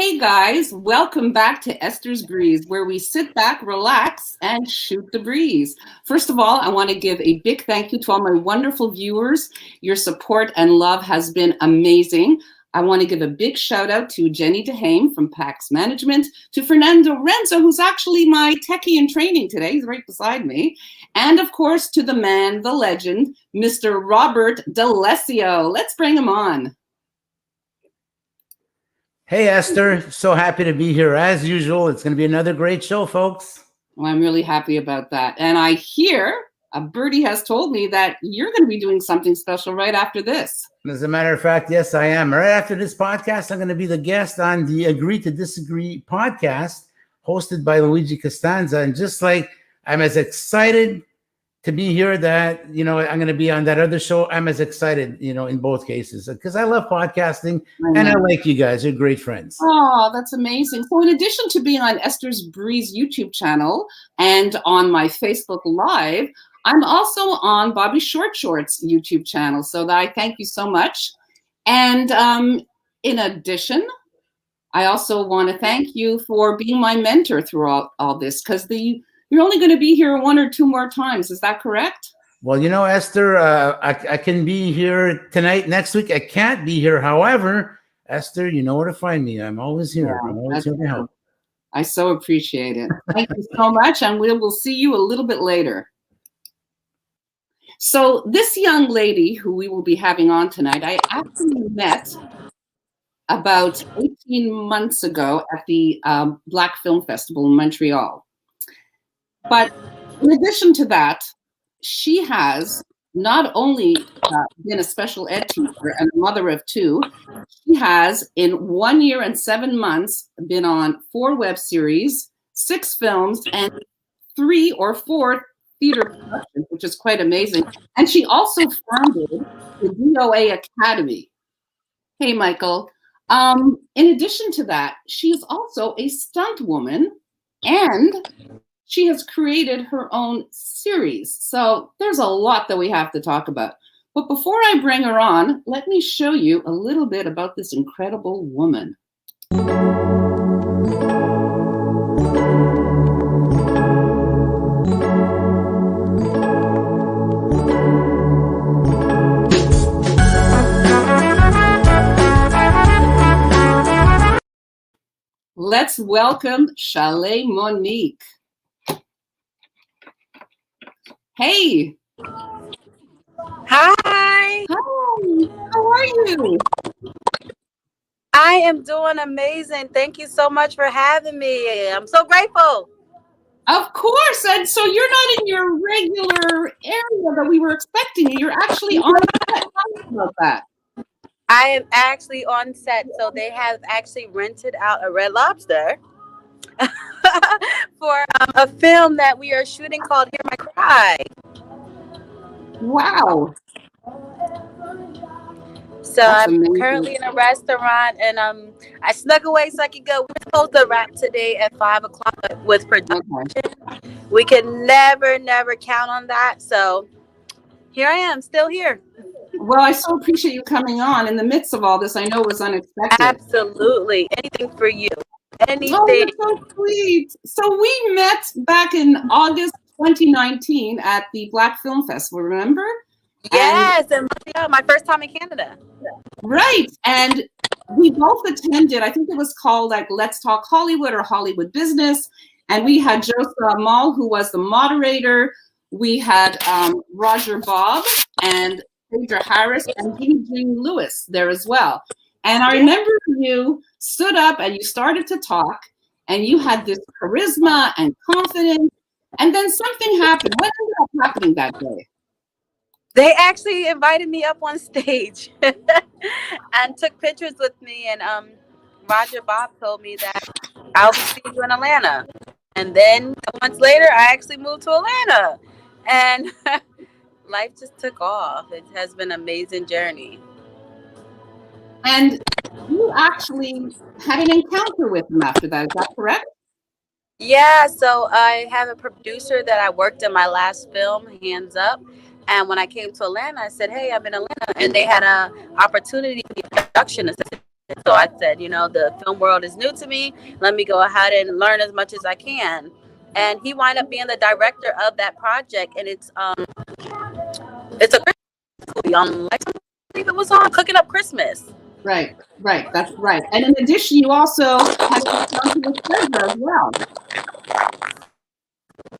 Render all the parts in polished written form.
Hey guys, welcome back to Esther's Breeze, where we sit back, relax, and shoot the breeze. First of all, I want to give a big thank you to all my wonderful viewers. Your support and love has been amazing. I want to give a big shout out to Jennie from PAX Management, to Fernando Renzo, who's actually my techie in training today. He's right beside me. And of course, to the man, the legend, Mr. Robert D'Alessio. Let's bring him on. Hey, Esther. So happy to be here as usual. It's going to be another great show, folks. Well, I'm really happy about that. And I hear a birdie has told me that you're going to be doing something special right after this. As a matter of fact, yes, I am. Right after this podcast, I'm going to be the guest on the Agree to Disagree podcast hosted by Luigi Costanza. And just like I'm as excited to be here that, I'm going to be on that other show, I'm as excited, in both cases, because I love podcasting and I like you guys. You're great friends. Oh, that's amazing. So in addition to being on Esther's Breeze YouTube channel and on my Facebook Live, I'm also on Bobby Short Shorts YouTube channel. So that I thank you so much. And in addition, I also want to thank you for being my mentor throughout all this, because you're only going to be here one or two more times. Is that correct? Well, Esther, I can be here tonight. Next week, I can't be here. However, Esther, you know where to find me. I'm always here. Yeah, I'm always here to help. I so appreciate it. Thank you so much. And we will see you a little bit later. So this young lady who we will be having on tonight, I actually met about 18 months ago at the Black Film Festival in Montreal. But in addition to that, she has not only been a special ed teacher and a mother of two, she has in 1 year and 7 months been on 4 web series, 6 films, and 3 or 4 theater productions, which is quite amazing. And she also founded the DOA Academy. Hey, Michael. In addition to that, she is also a stunt woman, and she has created her own series. So there's a lot that we have to talk about. But before I bring her on, let me show you a little bit about this incredible woman. Let's welcome Shalet Monique. Hey. Hi. Hi. How are you? I am doing amazing. Thank you so much for having me. I'm so grateful. Of course. And so you're not in your regular area that we were expecting you. You're actually on set. Tell me about that. I am actually on set. So they have actually rented out a Red Lobster for a film that we are shooting called Hear My Cry. Wow. So that's I'm amazing. Currently in a restaurant, and I snuck away so I could go. We're supposed to wrap today at 5 o'clock with production. Okay. We can never count on that. So here I am, still here. Well, I so appreciate you coming on in the midst of all this. I know it was unexpected. Absolutely. Anything for you. Anything. Oh, you're so sweet. So we met back in August 2019 at the Black Film Festival, remember? Yes, and my first time in Canada. Right. And we both attended, I think it was called like Let's Talk Hollywood or Hollywood Business. And we had Joseph Mall, who was the moderator. We had Roger Bob and Phaedra Harris and Jean Lewis there as well. And I remember you stood up and you started to talk, and you had this charisma and confidence. And then something happened. What ended up happening that day? They actually invited me up on stage and took pictures with me. And Roger Bob told me that I'll see you in Atlanta. And then months later, I actually moved to Atlanta. And life just took off. It has been an amazing journey. And you actually had an encounter with him after that. Is that correct? Yeah. So I have a producer that I worked in my last film, Hands Up. And when I came to Atlanta, I said, hey, I'm in Atlanta. And they had an opportunity to be a production assistant. So I said, the film world is new to me. Let me go ahead and learn as much as I can. And he wound up being the director of that project, and it's a Christmas movie on, I believe it was on Cooking Up Christmas. Right. That's right. And in addition, you also had an encounter with Sandra as well.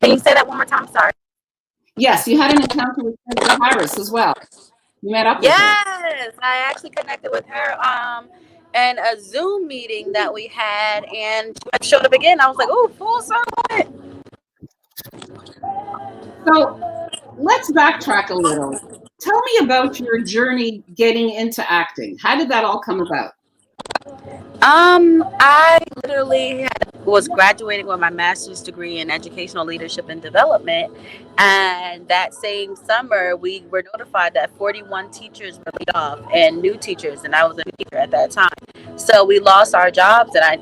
Can you say that one more time? Sorry. Yes, you had an encounter with Sandra Harris as well. You met up with her. Yes, I actually connected with her in a Zoom meeting that we had, and she showed up again. I was like, "Oh, full circle." So let's backtrack a little. Tell me about your journey getting into acting. How did that all come about? I literally was graduating with my master's degree in educational leadership and development, and that same summer we were notified that 41 teachers were laid off and new teachers, and I was a teacher at that time. So we lost our jobs, and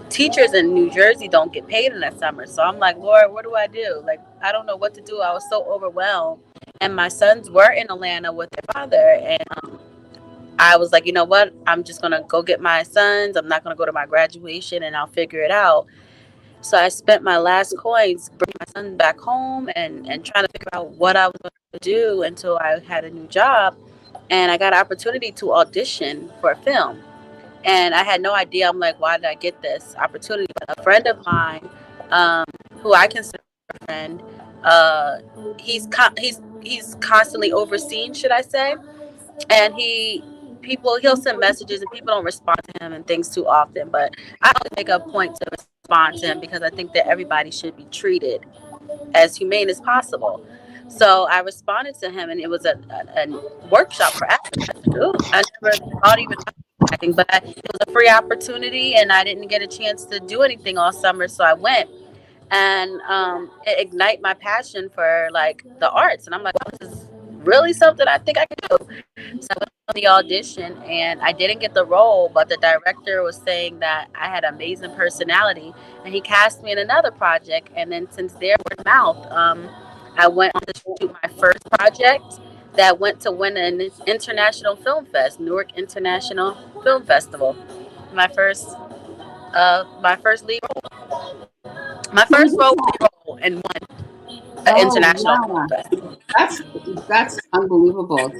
teachers in New Jersey don't get paid in the summer. So I'm like, Lord, what do I do? Like, I don't know what to do. I was so overwhelmed, and my sons were in Atlanta with their father, and I was like, you know what? I'm just going to go get my sons. I'm not going to go to my graduation, and I'll figure it out. So I spent my last coins bringing my son back home and trying to figure out what I was going to do until I had a new job. And I got an opportunity to audition for a film. And I had no idea. I'm like, why did I get this opportunity? But a friend of mine, who I consider a friend, he's constantly overseen, should I say. And he'll send messages and people don't respond to him and things too often, but I don't make a point to respond to him because I think that everybody should be treated as humane as possible. So I responded to him, and it was a workshop for acting. I never thought even about acting, but it was a free opportunity, and I didn't get a chance to do anything all summer, so I went. And it ignited my passion for like the arts, and I'm like, oh, this is really something I think I can do. So I went on the audition, and I didn't get the role, but the director was saying that I had amazing personality, and he cast me in another project. And then since there, word of mouth, I went on to shoot my first project that went to win an international film fest, Newark International Film Festival. My first lead role. My first role in one international film festival. That's unbelievable.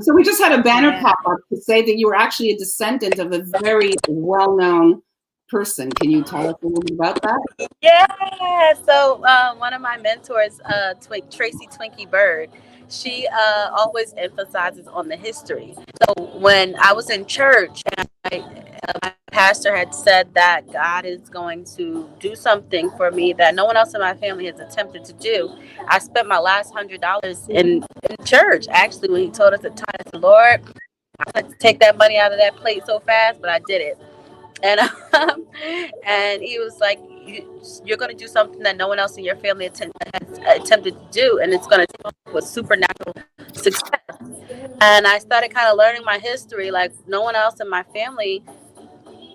So we just had a banner pop up to say that you were actually a descendant of a very well-known person. Can you tell us a little bit about that? Yeah. So one of my mentors, Tracy Twinkie Bird, she always emphasizes on the history. So when I was in church, and my pastor had said that God is going to do something for me that no one else in my family has attempted to do. I spent my last $100 in church. Actually, when he told us to tithe, I said, Lord, I had to take that money out of that plate so fast, but I did it. And he was like, you're going to do something that no one else in your family has attempted to do, and it's going to take off with supernatural success. And I started kind of learning my history, like no one else in my family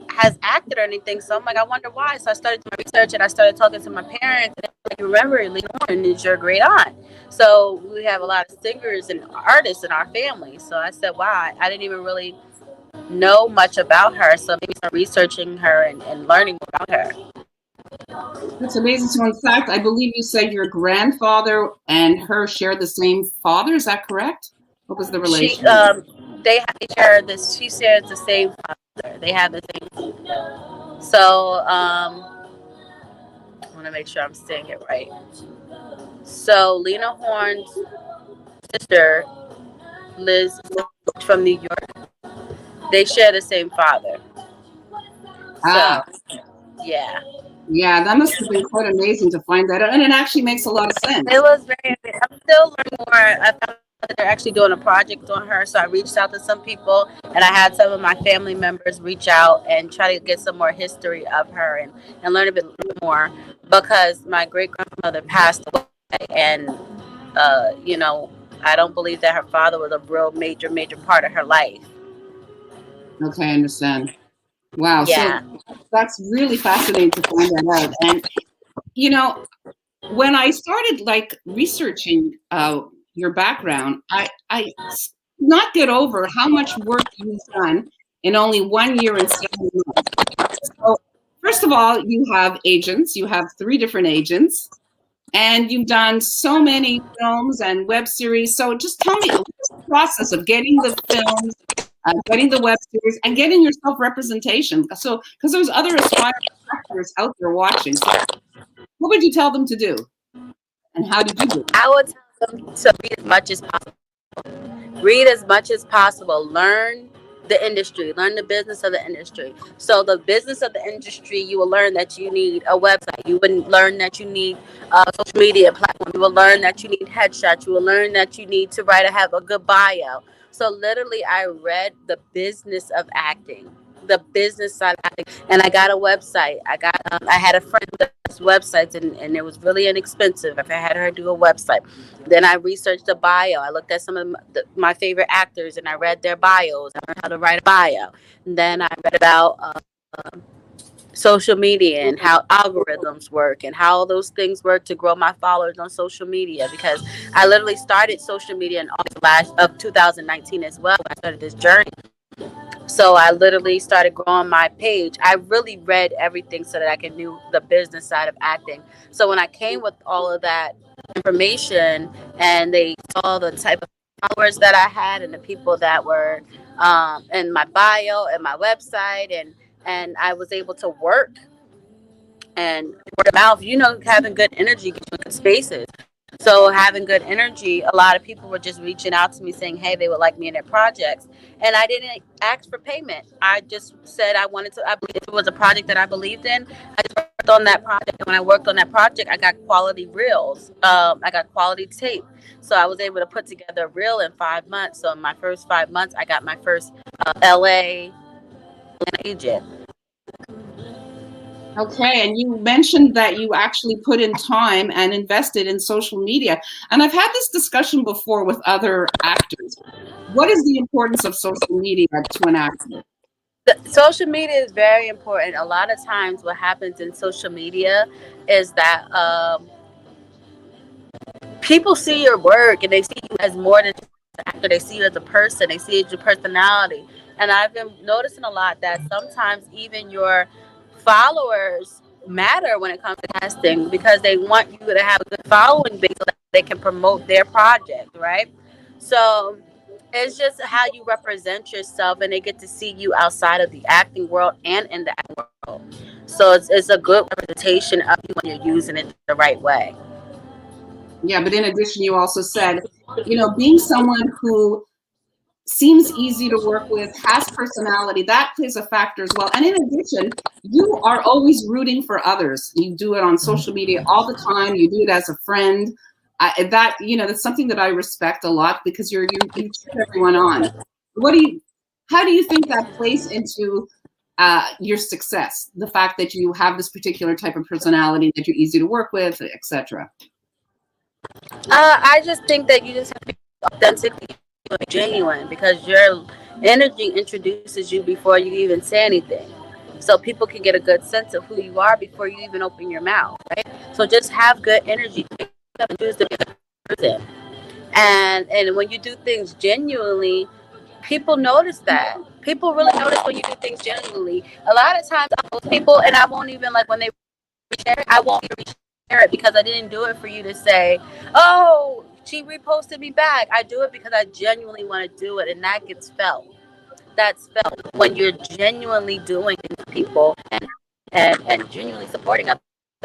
has acted or anything. So I'm like, I wonder why. So I started doing my research, and I started talking to my parents. And like, remember, Lena Horne is your great aunt. So we have a lot of singers and artists in our family. So I said, wow, I didn't even really know much about her. So maybe start researching her and learning about her. That's amazing. So in fact, I believe you said your grandfather and her shared the same father. Is that correct? What was the relationship? She shares the same father. They have the same. So I want to make sure I'm saying it right. So Lena Horne's sister, Liz, from New York, they share the same father. So, yeah. Yeah, that must have been quite amazing to find that out. And it actually makes a lot of sense. It was very amazing. I'm still learning more. I found that they're actually doing a project on her. So I reached out to some people, and I had some of my family members reach out and try to get some more history of her and learn a bit more, because my great grandmother passed away. And, I don't believe that her father was a real major part of her life. Okay, I understand. Wow. Yeah. So that's really fascinating to find that out. And, when I started like researching your background, I not get over how much work you've done in only 1 year and 7 months. So, first of all, you have agents. You have 3 different agents, and you've done so many films and web series. So, just tell me what's the process of getting the films, getting the web series, and getting yourself representation. So, because there's other aspiring actors out there watching. So, what would you tell them to do, and how did you do it? I would tell them to read as much as possible. Read as much as possible. Learn the industry. Learn the business of the industry. So the business of the industry, you will learn that you need a website. You will learn that you need a social media platform. You will learn that you need headshots. You will learn that you need to have a good bio. So literally, I read the business of acting, the business side of acting, and I got a website. I had a friend that does websites, and it was really inexpensive if I had her do a website. Then I researched the bio. I looked at some of my favorite actors, and I read their bios. I learned how to write a bio. And then I read about social media and how algorithms work and how all those things work to grow my followers on social media, because I literally started social media in August of 2019 as well when I started this journey. So I literally started growing my page. I really read everything so that I could know the business side of acting. So when I came with all of that information and they saw the type of followers that I had and the people that were in my bio and my website, and I was able to work and word of mouth, having good energy gets you in good spaces. So having good energy, a lot of people were just reaching out to me saying, hey, they would like me in their projects. And I didn't ask for payment. I just said I believe if it was a project that I believed in, I just worked on that project. And when I worked on that project, I got quality reels. I got quality tape. So I was able to put together a reel in 5 months. So in my first 5 months, I got my first LA agent. Okay, and you mentioned that you actually put in time and invested in social media. And I've had this discussion before with other actors. What is the importance of social media to an actor? Social media is very important. A lot of times what happens in social media is that people see your work and they see you as more than just an actor. They see you as a person. They see your personality. And I've been noticing a lot that sometimes even your followers matter when it comes to casting, because they want you to have a good following base so that they can promote their project, right? So it's just how you represent yourself, and they get to see you outside of the acting world and in the acting world. So it's a good representation of you when you're using it the right way. Yeah, but in addition, you also said, being someone who seems easy to work with, has personality, that plays a factor as well. And in addition, you are always rooting for others. You do it on social media all the time. You do it as a friend. That's something that I respect a lot, because you cheer everyone on. How do you think that plays into your success? The fact that you have this particular type of personality, that you're easy to work with, etc. I just think that you just have to be authentically genuine, because your energy introduces you before you even say anything. So people can get a good sense of who you are before you even open your mouth, right? So just have good energy. Choose to be a good person. And when you do things genuinely, people notice that. People really notice when you do things genuinely. A lot of times I post people and I won't even, like, when they share it, I won't even share it, because I didn't do it for you to say, oh, she reposted me back. I do it because I genuinely want to do it, and that gets felt. That's felt when you're genuinely doing things for people and genuinely supporting other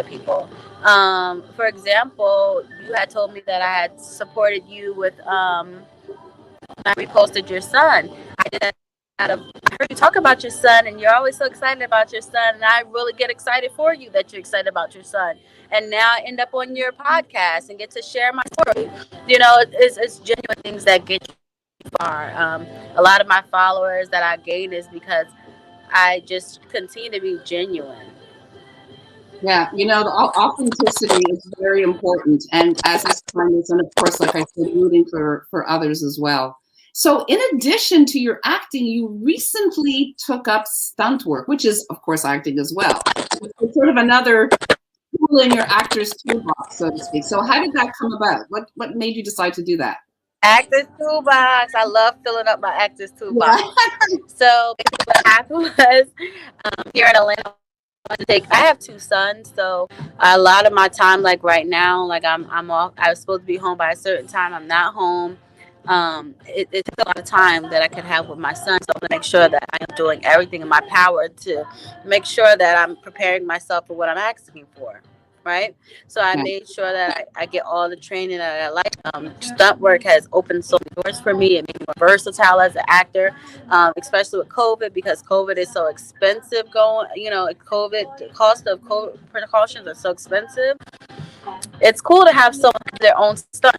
people. For example, you had told me that I had supported you with I reposted your son. I did that I heard you talk about your son, and you're always so excited about your son, and I really get excited for you that you're excited about your son. And now I end up on your podcast and get to share my story. It's genuine things that get you far. A lot of my followers that I gain is because I just continue to be genuine. Yeah, the authenticity is very important, and as is kindness, and of course, like I said, rooting for others as well. So, in addition to your acting, you recently took up stunt work, which is, of course, acting as well. It's sort of another tool in your actor's toolbox, so to speak. So, how did that come about? What made you decide to do that? Actor's toolbox. I love filling up my actor's Yeah. toolbox. So basically what happened was here in Atlanta, I have two sons, so a lot of my time, like right now, like I'm off. I was supposed to be home by a certain time. I'm not home. It takes a lot of time that I could have with my son, so I'm gonna make sure that I am doing everything in my power to make sure that I'm preparing myself for what I'm asking for. Right, so I Yeah. made sure that I get all the training that I like. Stunt work has opened so many doors for me. It made me more versatile as an actor, especially with COVID, because COVID is so expensive. COVID, the cost of COVID precautions are so expensive. It's cool to have someone do their own stunt,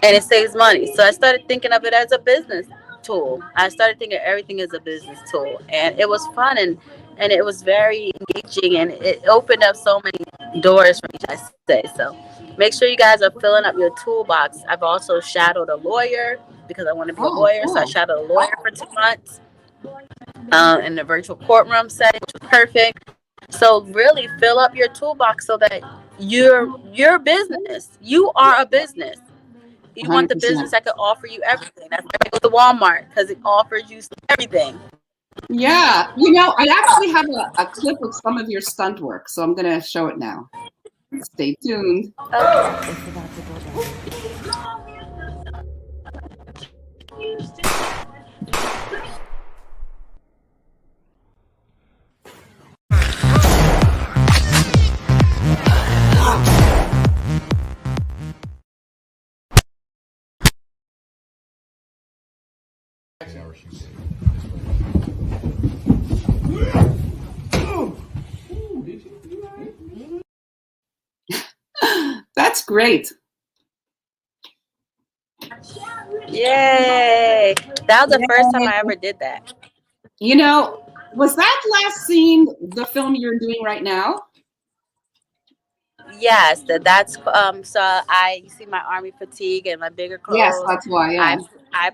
and it saves money. So I started thinking of it as a business tool. I started thinking everything is a business tool, and it was fun, and it was very engaging, and it opened up so many doors for me, I say. So make sure you guys are filling up your toolbox. I've also shadowed a lawyer because I want to be a Oh, lawyer, so I cool. shadowed a lawyer for 2 months in the virtual courtroom setting, which was perfect. So really fill up your toolbox so that your business, you are a business. You want the 100%. business that can offer you everything. That's why I go to Walmart, because it offers you everything. Yeah. I actually have a clip of some of your stunt work, so I'm going to show it now. Stay tuned. Okay. That's great. Yay! That was the first time I ever did that. Was that last scene the film you're doing right now? Yes, that's so I you see my army fatigue and my bigger Yes, clothes. that's why. I Yeah. I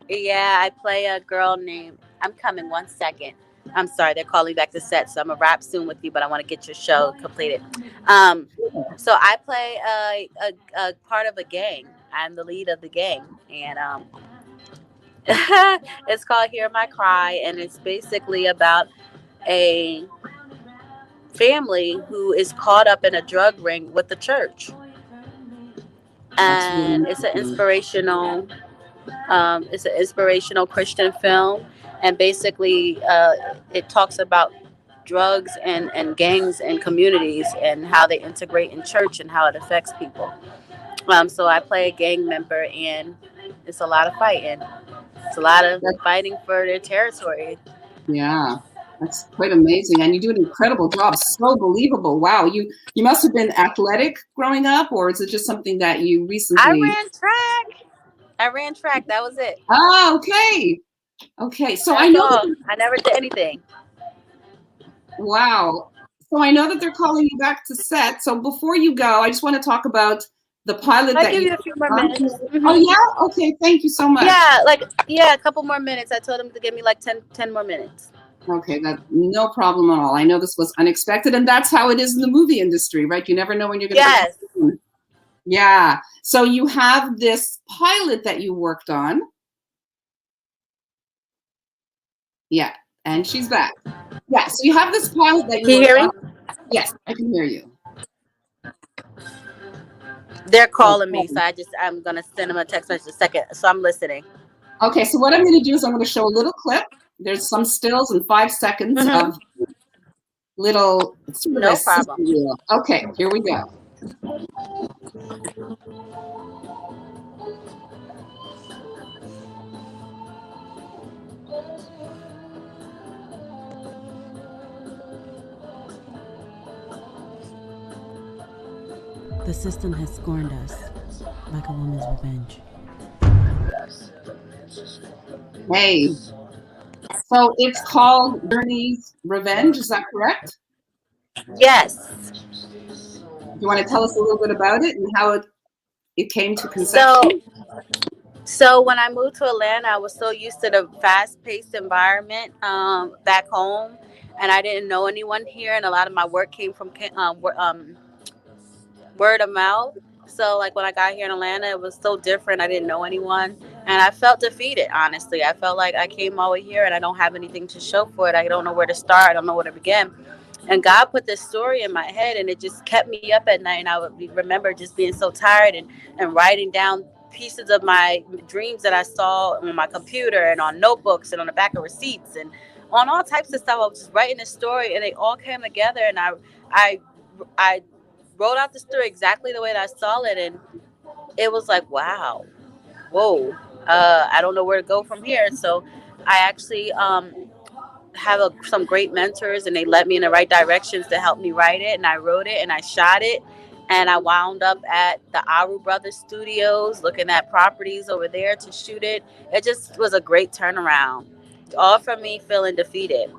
yeah, I play a girl named, I'm coming 1 second. I'm sorry, they're calling back to set, so I'm gonna wrap soon with you, but I want to get your show completed. Um, so I play a part of a gang. I'm the lead of the gang, and it's called Hear My Cry, and it's basically about a family who is caught up in a drug ring with the church, That's really and interesting. it's an inspirational Christian film, and basically it talks about drugs and gangs and communities and how they integrate in church and how it affects people. So I play a gang member, and it's a lot of fighting. It's a lot of That- fighting for their territory. yeah. That's quite amazing. And you do an incredible job. So believable. Wow. You must have been athletic growing up, or is it just something that you I recently? ran track. I ran track. That was it. Oh, okay. Okay. So I That's know all. that, I never did anything. wow. So I know that they're calling you back to set. So before you go, I just want to talk about the pilot I'll that give you you a few more on. minutes. Oh Hmm. yeah? Okay, thank you so much. Yeah, a couple more minutes. I told him to give me like 10 more minutes. Okay, that no problem at all. I know this was unexpected, and that's how it is in the movie industry, right? You never know when you're going to Yes. get. Yeah. So you have this pilot that you worked on. Yeah, and she's back. Yeah. So you have this pilot that you Can you worked hear on. me? Yes, I can hear you. They're calling me, so Okay. I'm gonna send them a text message in a second. So I'm listening. Okay. So what I'm going to do is I'm going to show a little clip. There's some stills and 5 seconds Hmm. of little sort of a No sister problem. reel. Okay, here we go. The system has scorned us like a woman's revenge. Hey. So it's called Journey's Revenge. Is that correct? Yes. Do you want to tell us a little bit about it and how it came to So conception? so when I moved to Atlanta, I was so used to the fast-paced environment back home, and I didn't know anyone here, and a lot of my work came from word of mouth. So like when I got here in Atlanta, it was so different. I didn't know anyone, and I felt defeated. Honestly, I felt like I came all the way here and I don't have anything to show for it. I don't know where to start. I don't know where to begin. And God put this story in my head, and it just kept me up at night. And I would remember just being so tired and writing down pieces of my dreams that I saw on my computer and on notebooks and on the back of receipts and on all types of stuff. I was just writing this story, and they all came together. And I, I wrote out the story exactly the way that I saw it, and it was like, wow, whoa. I don't know where to go from here. So I actually have some great mentors, and they led me in the right directions to help me write it. And I wrote it and I shot it, and I wound up at the Aru Brothers Studios looking at properties over there to shoot it. It just was a great turnaround, all from me feeling defeated.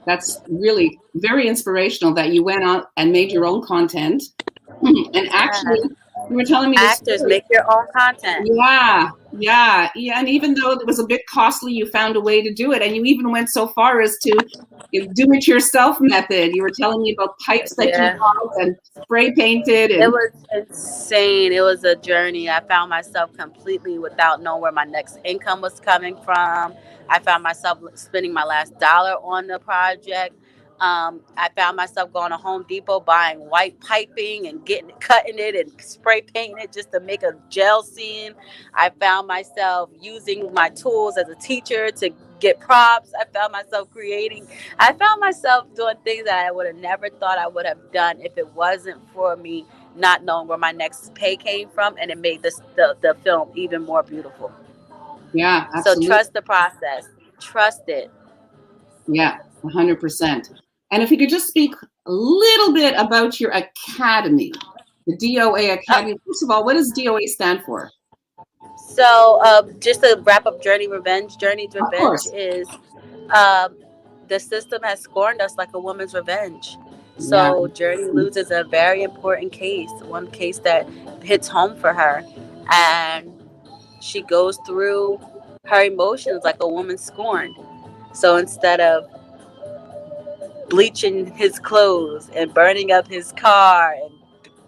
That's really very inspirational that you went out and made your own content. And actually, you were telling me this Actors, story. make your own content. Yeah. And even though it was a bit costly, you found a way to do it. And you even went so far as to do it yourself method. You were telling me about pipes that you bought and spray painted. And it was insane. It was a journey. I found myself completely without knowing where my next income was coming from. I found myself spending my last dollar on the project. I found myself going to Home Depot buying white piping and cutting it and spray painting it just to make a gel scene. I found myself using my tools as a teacher to get props. I found myself doing things that I would have never thought I would have done if it wasn't for me not knowing where my next pay came from, and it made the film even more beautiful. Yeah, absolutely. So trust the process. Trust it. Yeah, 100%. And if you could just speak a little bit about your academy, the DOA Academy. First of all, what does DOA stand for? So just to wrap up Journey's Revenge is the system has scorned us like a woman's revenge. So Journey loses a very important case, one case that hits home for her. And she goes through her emotions like a woman scorned. So instead of bleaching his clothes and burning up his car and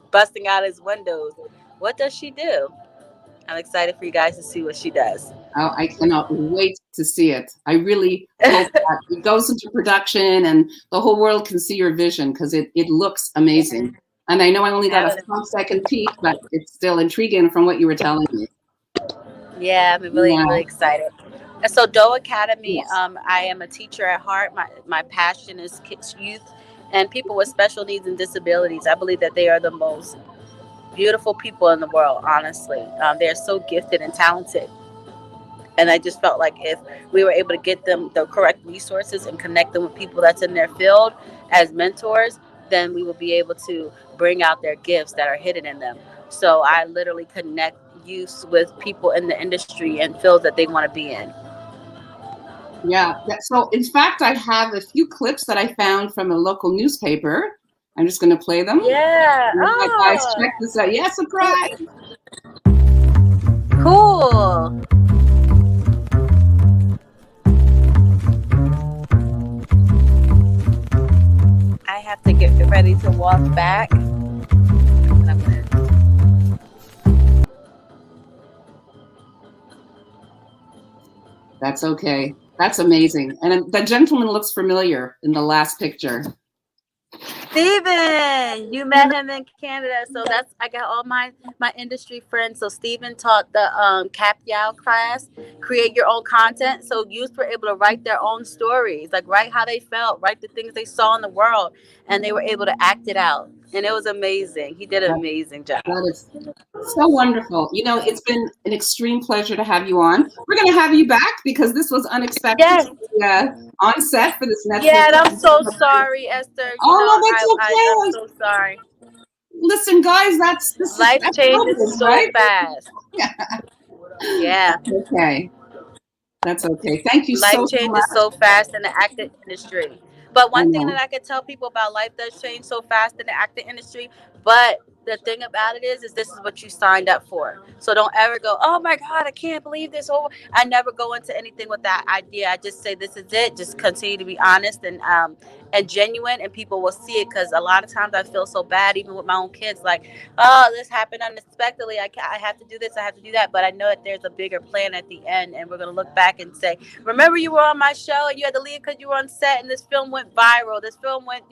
busting out his windows, what does she do? I'm excited for you guys to see what she does. Oh, I cannot wait to see it. I really hope that it goes into production and the whole world can see your vision, because it looks amazing. And I know I only got a 5-second peek, but it's still intriguing from what you were telling me. Yeah, I'm really excited. And so DOA Academy, I am a teacher at heart. My passion is kids, youth, and people with special needs and disabilities. I believe that they are the most beautiful people in the world, honestly. They're so gifted and talented. And I just felt like if we were able to get them the correct resources and connect them with people that's in their field as mentors, then we will be able to bring out their gifts that are hidden in them. So I literally connect youth with people in the industry and fields that they want to be in. Yeah. So in fact, I have a few clips that I found from a local newspaper. I'm just going to play them. Yeah. Guys, check this out. Yeah, surprise. Cool. I have to get ready to walk back. That's okay. That's amazing. And the gentleman looks familiar in the last picture. Steven, you met him in Canada, so I got all my industry friends. So Steven taught the Cap Yao class, create your own content. So youth were able to write their own stories, like write how they felt, write the things they saw in the world, and they were able to act it out. And it was amazing. He did an amazing job. That is so wonderful. You know, it's been an extreme pleasure to have you on. We're going to have you back because this was unexpected. Yes. On set for this Netflix. Yeah, and I'm so sorry, Esther. That's okay. I'm so sorry. Listen, guys, life changes so fast. Yeah. Okay. That's okay. Thank you so much. Life changes so fast in the acting industry. But one thing that I could tell people about life does change so fast in the acting industry, but the thing about it is this is what you signed up for. So don't ever go, oh my God, I can't believe this. Oh, I never go into anything with that idea. I just say this is it. Just continue to be honest and genuine, and people will see it. Because a lot of times I feel so bad, even with my own kids, like, oh, this happened unexpectedly. I have to do this. I have to do that. But I know that there's a bigger plan at the end, and we're gonna look back and say, remember you were on my show and you had to leave because you were on set, and this film went viral. This film went,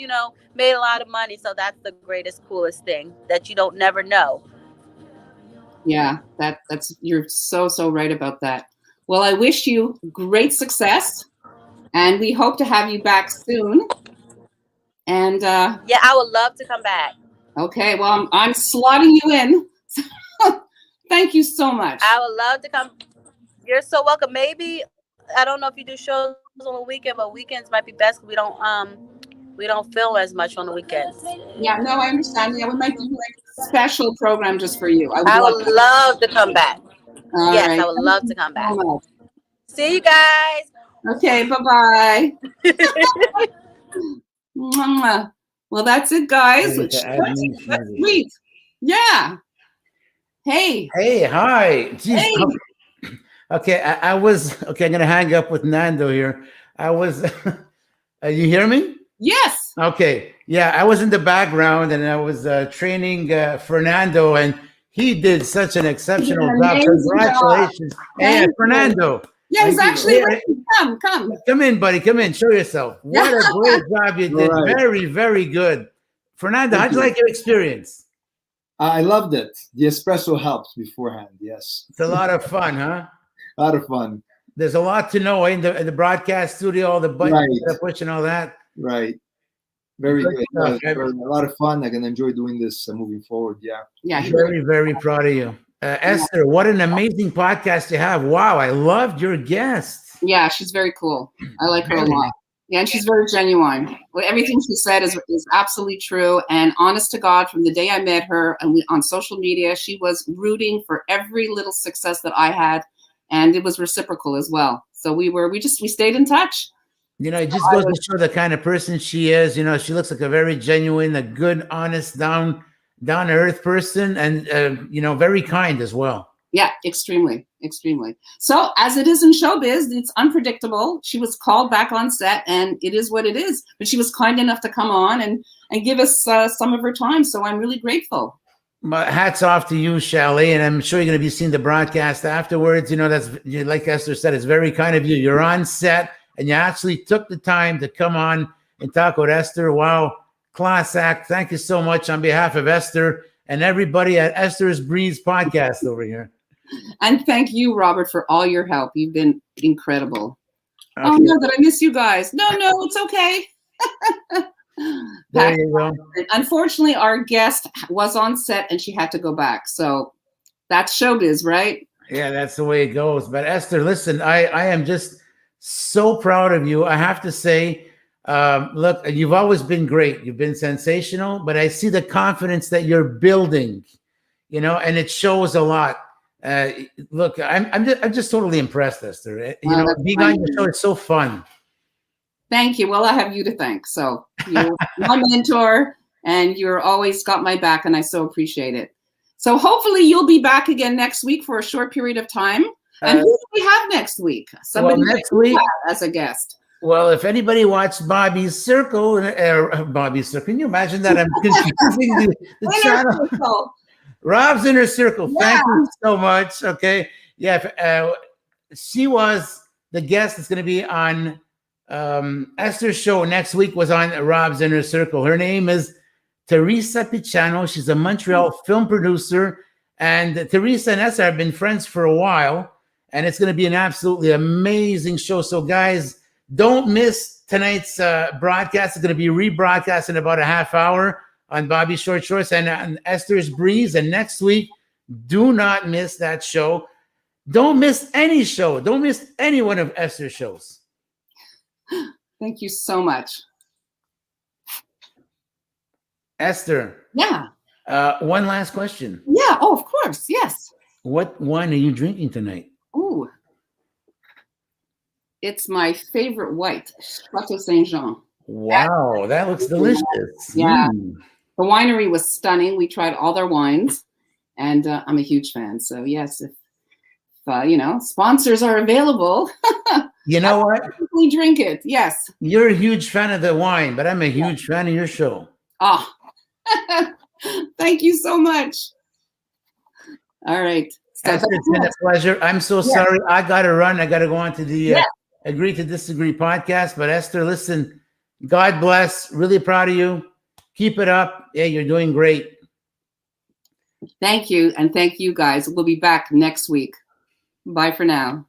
made a lot of money. So that's the greatest, coolest thing that you don't never know. Yeah, that's you're so right about that. Well, I wish you great success, and we hope to have you back soon. And yeah, I would love to come back. Okay, well, I'm slotting you in. Thank you so much. I would love to come. You're so welcome. Maybe, I don't know if you do shows on the weekend, but weekends might be best. We don't film as much on the weekends. Yeah, no, I understand. Yeah, we might do like a special program just for you. I would love to come back. Yes, right. I would love to come back. So see you guys. Okay, bye-bye. Well, that's it, guys. That's sweet. Yeah. Hey. Hey, hi. Jeez. Hey. Okay, I was okay. I'm gonna hang up with Nando here. I was. You hear me? Yes. Okay. Yeah, I was in the background and I was training Fernando, and he did such an exceptional job. Congratulations, hey, Fernando. Yeah, he's actually come in, buddy. Come in. Show yourself. What a great job you did. Right. Very, very good. Fernando, how'd you like your experience? I loved it. The espresso helps beforehand. Yes. It's a lot of fun, huh? A lot of fun. There's a lot to know in the broadcast studio, all the buttons that are pushing, all that. Right. Very good. A lot of fun. I can enjoy doing this moving forward. Yeah. Yeah. Very, very proud of you. Esther, what an amazing podcast you have. Wow, I loved your guest. Yeah, she's very cool. I like her a lot. Yeah, and she's very genuine. Well, everything she said is absolutely true. And honest to God, from the day I met her on social media, she was rooting for every little success that I had. And it was reciprocal as well. So we stayed in touch. It just goes to show the kind of person she is. She looks like a very genuine, a good, honest, down to earth person, and very kind as well. Yeah, extremely, extremely. So as it is in showbiz, it's unpredictable. She was called back on set, and it is what it is. But she was kind enough to come on and give us some of her time. So I'm really grateful. My hats off to you, Shalet, and I'm sure you're going to be seeing the broadcast afterwards. That's, like Esther said, it's very kind of you. You're on set, and you actually took the time to come on and talk with Esther. Wow, class act. Thank you so much on behalf of Esther and everybody at Esther's Breeze podcast over here. And thank you, Robert, for all your help. You've been incredible. Okay. Oh, no, did I miss you guys? No, it's okay. There you go. Unfortunately, our guest was on set and she had to go back. So that's showbiz, right? Yeah, that's the way it goes. But Esther, listen, I am just so proud of you. I have to say, look, you've always been great. You've been sensational, but I see the confidence that you're building, and it shows a lot. Look, I'm just totally impressed, Esther. Being on your show is so fun. Thank you. Well, I have you to thank. So you're my mentor, and you're always got my back, and I so appreciate it. So hopefully you'll be back again next week for a short period of time. And who do we have next week? Somebody next week as a guest. Well, if anybody watched Bobby's Circle, can you imagine that? I'm confusing the channel. Rob's Inner Circle. Yeah. Thank you so much. Okay. Yeah. She was the guest that's going to be on Esther's show next week, was on Rob's Inner Circle. Her name is Teresa Picciano. She's a Montreal film producer. And Teresa and Esther have been friends for a while. And it's going to be an absolutely amazing show. So, guys, don't miss tonight's broadcast. It's going to be rebroadcast in about a half hour on Bobby's Short Shorts and on Esther's Breeze. And next week, do not miss that show. Don't miss any show. Don't miss any one of Esther's shows. Thank you so much. Esther. Yeah. One last question. Yeah. Oh, of course. Yes. What wine are you drinking tonight? Ooh. It's my favorite white, Chateau Saint Jean. Wow, that looks delicious. Yeah. The winery was stunning. We tried all their wines, and I'm a huge fan. So yes, if sponsors are available, You know what? we drink it. Yes. You're a huge fan of the wine, but I'm a huge fan of your show. Oh, thank you so much. All right. So Esther, it's been a pleasure. I'm so sorry. I got to run. I got to go on to the Agree to Disagree podcast. But Esther, listen, God bless. Really proud of you. Keep it up. Yeah, you're doing great. Thank you. And thank you guys. We'll be back next week. Bye for now.